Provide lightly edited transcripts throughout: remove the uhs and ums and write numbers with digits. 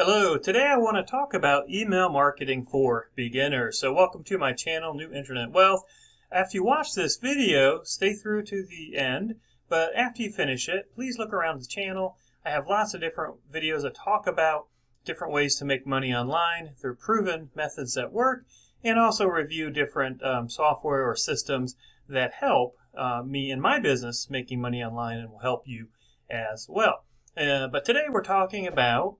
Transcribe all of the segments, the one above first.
Hello, today I want to talk about email marketing for beginners. So welcome to my channel, New Internet Wealth. After you watch this video, stay through to the end, but after you finish it, please look around the channel. I have lots of different videos that talk about different ways to make money online through proven methods that work, and also review different software or systems that help me in my business making money online and will help you as well. But today we're talking about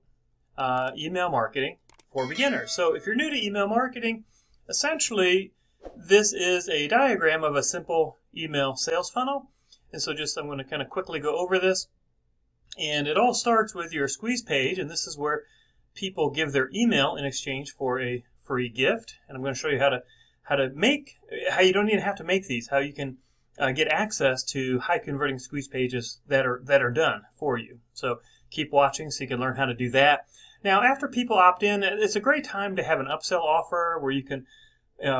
email marketing for beginners. So if you're new to email marketing, essentially this is a diagram of a simple email sales funnel. And so I'm going to kind of quickly go over this. And it all starts with your squeeze page, and this is where people give their email in exchange for a free gift. And I'm going to show you how you don't even have to make these, how you can get access to high converting squeeze pages that are done for you. So keep watching so you can learn how to do that. Now, after people opt in, it's a great time to have an upsell offer where you can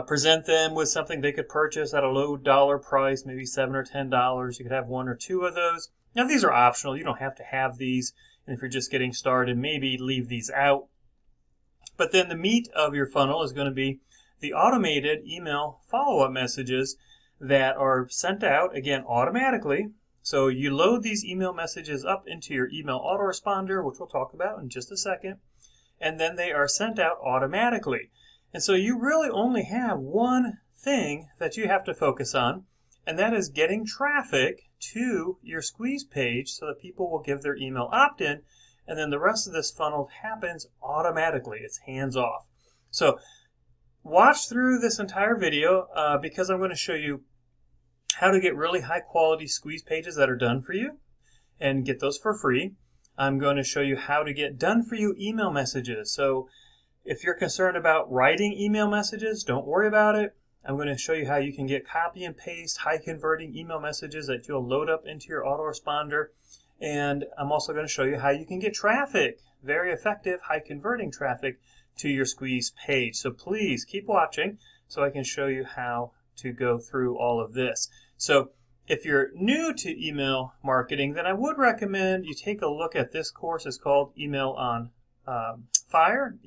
present them with something they could purchase at a low dollar price, maybe $7 or $10. You could have one or two of those. Now, these are optional. You don't have to have these. And if you're just getting started, maybe leave these out. But then the meat of your funnel is going to be the automated email follow-up messages that are sent out, again, automatically. So you load these email messages up into your email autoresponder, which we'll talk about in just a second, and then they are sent out automatically. And so you really only have one thing that you have to focus on, and that is getting traffic to your squeeze page so that people will give their email opt-in, and then the rest of this funnel happens automatically. It's hands-off. So watch through this entire video because I'm going to show you how to get really high quality squeeze pages that are done for you and get those for free. I'm going to show you how to get done for you email messages. So if you're concerned about writing email messages, don't worry about it. I'm going to show you how you can get copy and paste high converting email messages that you'll load up into your autoresponder. And I'm also going to show you how you can get traffic, very effective high converting traffic to your squeeze page. So please keep watching so I can show you how to go through all of this. So if you're new to email marketing, then I would recommend you take a look at this course. It's called Email on Fire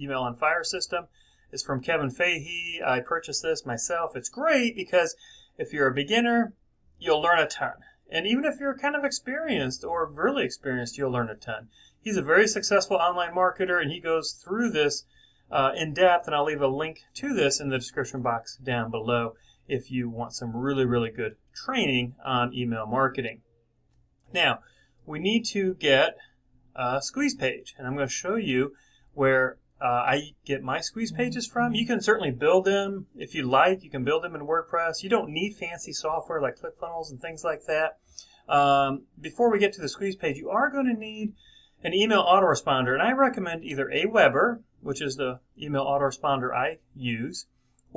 system. It's from Kevin Fahey. I purchased this myself. It's great because if you're a beginner, you'll learn a ton. And even if you're kind of experienced or really experienced, you'll learn a ton. He's a very successful online marketer, and he goes through this in depth, and I'll leave a link to this in the description box down below if you want some really, really good training on email marketing. Now, we need to get a squeeze page, and I'm going to show you where I get my squeeze pages from. You can certainly build them if you like. You can build them in WordPress. You don't need fancy software like ClickFunnels and things like that. Before we get to the squeeze page, you are going to need an email autoresponder, and I recommend either Aweber, which is the email autoresponder I use,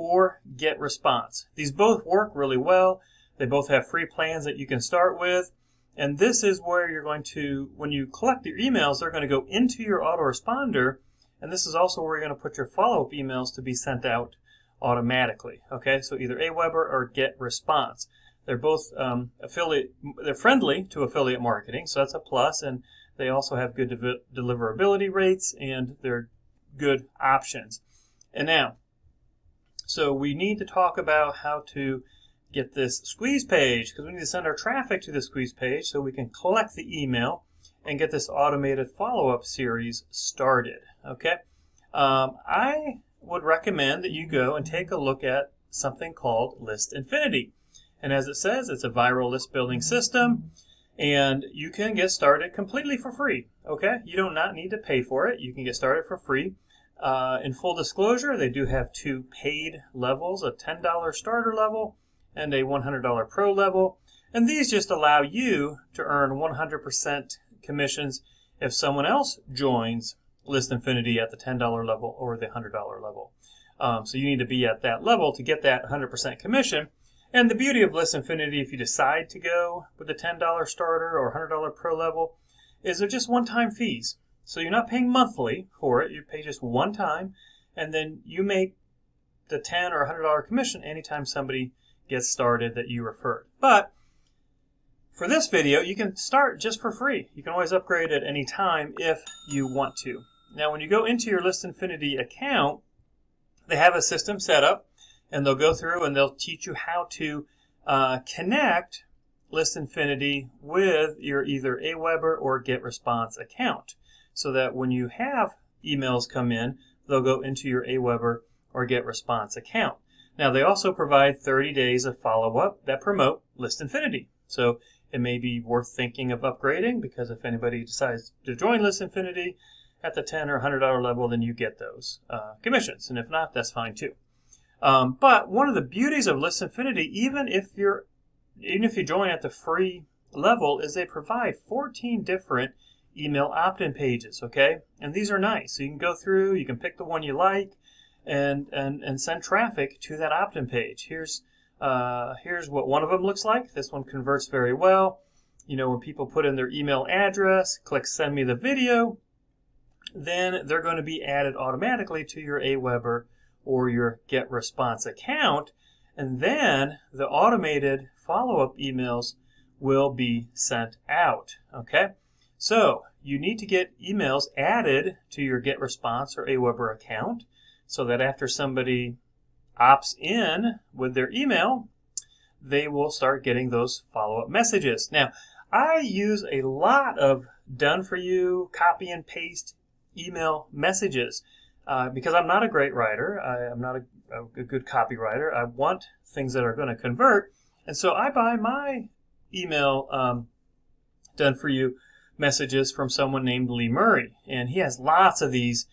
or GetResponse. These both work really well. They both have free plans that you can start with. And this is where you're going to, when you collect your emails, they're going to go into your autoresponder. And this is also where you're going to put your follow-up emails to be sent out automatically. Okay, so either Aweber or GetResponse. They're both they're friendly to affiliate marketing, so that's a plus. And they also have good deliverability rates, and they're good options. And now, so we need to talk about how to get this squeeze page, because we need to send our traffic to the squeeze page so we can collect the email and get this automated follow-up series started. Okay, I would recommend that you go and take a look at something called List Infinity. And as it says, it's a viral list building system, and you can get started completely for free. Okay, you do not need to pay for it. You can get started for free. In full disclosure, they do have two paid levels, a $10 starter level and a $100 pro level. And these just allow you to earn 100% commissions if someone else joins List Infinity at the $10 level or the $100 level. So you need to be at that level to get that 100% commission. And the beauty of List Infinity, if you decide to go with the $10 starter or $100 pro level, is they're just one-time fees. So you're not paying monthly for it. You pay just one time, and then you make the $10 or $100 commission anytime somebody gets started that you referred. But For this video, you can start just for free. You can always upgrade at any time if you want to. Now, when you go into your ListInfinity account, they have a system set up, and they'll go through and they'll teach you how to connect ListInfinity with your either Aweber or GetResponse account, so that when you have emails come in, they'll go into your Aweber or GetResponse account. Now, they also provide 30 days of follow-up that promote ListInfinity. So it may be worth thinking of upgrading, because if anybody decides to join ListInfinity at the $10 or $100 level, then you get those commissions. And if not, that's fine too. But one of the beauties of ListInfinity, even if you join at the free level, is they provide 14 different email opt-in pages, okay? And these are nice. So you can go through, you can pick the one you like, and send traffic to that opt-in page. Here's what one of them looks like. This one converts very well. You know, when people put in their email address, click send me the video, then they're going to be added automatically to your Aweber or your GetResponse account, and then the automated follow-up emails will be sent out, okay? So you need to get emails added to your GetResponse or Aweber account, so that after somebody opts in with their email, they will start getting those follow-up messages. Now, I use a lot of done-for-you, copy and paste email messages because I'm not a great writer. I'm not a good copywriter. I want things that are going to convert, and so I buy my email done-for-you messages from someone named Lee Murray, and he has lots of these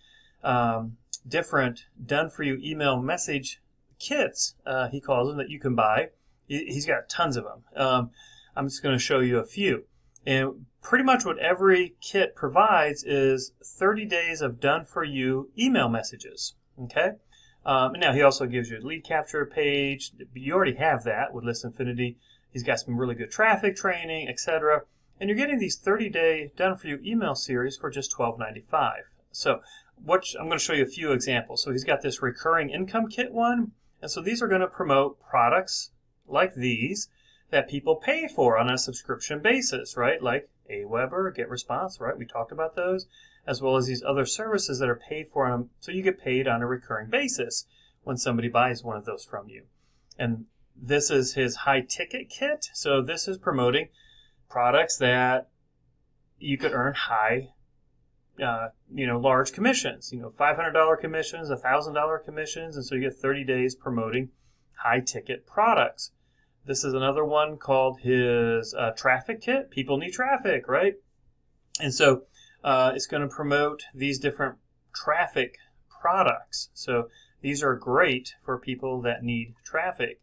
different done-for-you email message kits, he calls them, that you can buy. He's got tons of them. I'm just going to show you a few. And pretty much what every kit provides is 30 days of done-for-you email messages. Okay? Now, he also gives you a lead capture page. You already have that with ListInfinity. He's got some really good traffic training, etc. And you're getting these 30-day done-for-you email series for just $12.95. So I'm going to show you a few examples. So he's got this recurring income kit one. And so these are going to promote products like these that people pay for on a subscription basis, right? Like Aweber, GetResponse, right? We talked about those, as well as these other services that are paid for on them. So you get paid on a recurring basis when somebody buys one of those from you. And this is his high ticket kit. So this is promoting products that you could earn high, large commissions, $500 commissions, $1,000 commissions. And so you get 30 days promoting high ticket products. This is another one called his traffic kit. People need traffic, right? And so it's going to promote these different traffic products. So these are great for people that need traffic.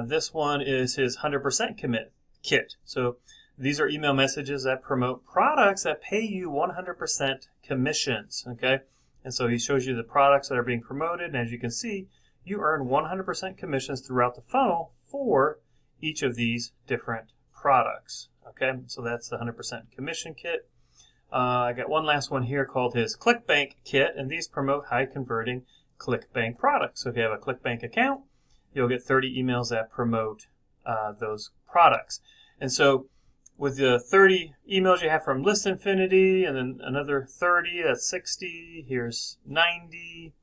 This one is his 100% commit kit. So these are email messages that promote products that pay you 100% commissions, okay? And so he shows you the products that are being promoted, and as you can see, you earn 100% commissions throughout the funnel for each of these different products, okay? So that's the 100% commission kit. I got one last one here called his ClickBank kit, and these promote high-converting ClickBank products. So if you have a ClickBank account, you'll get 30 emails that promote those products. And so with the 30 emails you have from ListInfinity, and then another 30, that's 60, here's 90,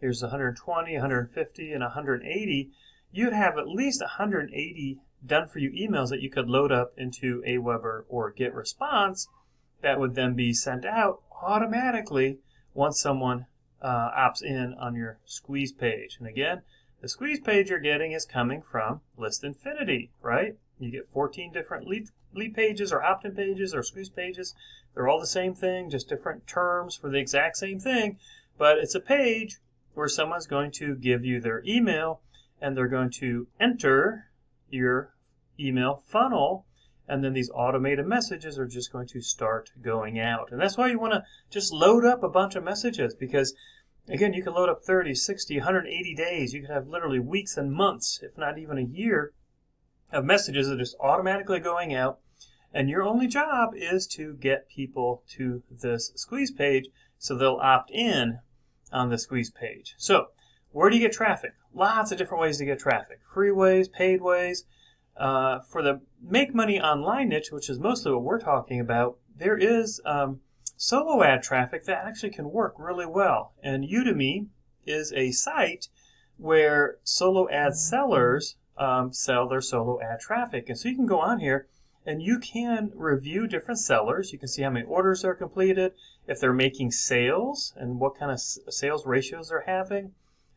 here's 120, 150, and 180, you'd have at least 180 done-for-you emails that you could load up into Aweber or GetResponse that would then be sent out automatically once someone opts in on your squeeze page. And again, the squeeze page you're getting is coming from ListInfinity, right? You get 14 different lead pages or opt-in pages or squeeze pages. They're all the same thing, just different terms for the exact same thing. But it's a page where someone's going to give you their email, and they're going to enter your email funnel, and then these automated messages are just going to start going out. And that's why you want to just load up a bunch of messages, because again, you can load up 30, 60, 180 days. You can have literally weeks and months, if not even a year, of messages that are just automatically going out. And your only job is to get people to this squeeze page so they'll opt in on the squeeze page. So where do you get traffic? Lots of different ways to get traffic. Free ways, paid ways. For the make money online niche, which is mostly what we're talking about, there is solo ad traffic that actually can work really well. And Udemy is a site where solo ad sellers sell their solo ad traffic. And so you can go on here and you can review different sellers. You can see how many orders are completed, if they're making sales, and what kind of sales ratios they're having.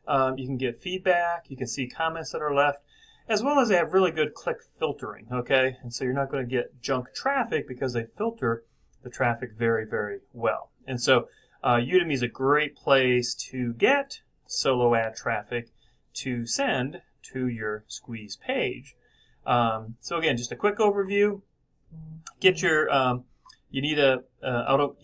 You can get feedback. You can see comments that are left, as well as they have really good click filtering, okay? And so you're not going to get junk traffic because they filter the traffic very, very well. And so Udemy is a great place to get solo ad traffic to send to your squeeze page. So again, just a quick overview. Get your, you need a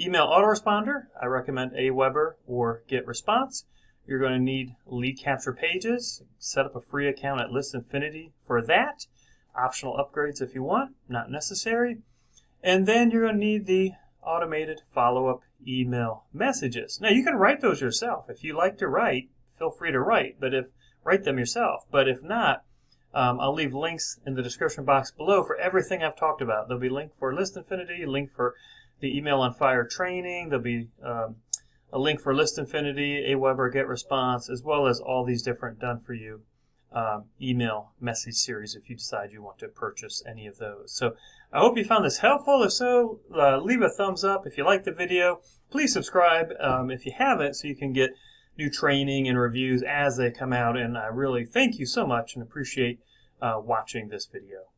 email autoresponder. I recommend Aweber or GetResponse. You're going to need lead capture pages. Set up a free account at ListInfinity for that. Optional upgrades if you want, not necessary. And then you're going to need the automated follow-up email messages. Now, you can write those yourself. If you like to write, feel free to write them yourself. But if not, I'll leave links in the description box below for everything I've talked about. There'll be a link for ListInfinity, a link for the Email on Fire training. There'll be a link for ListInfinity, Aweber, GetResponse, as well as all these different done-for-you email message series if you decide you want to purchase any of those. So I hope you found this helpful. If so, leave a thumbs up. If you liked the video, please subscribe if you haven't, so you can get new training and reviews as they come out. And I really thank you so much and appreciate watching this video.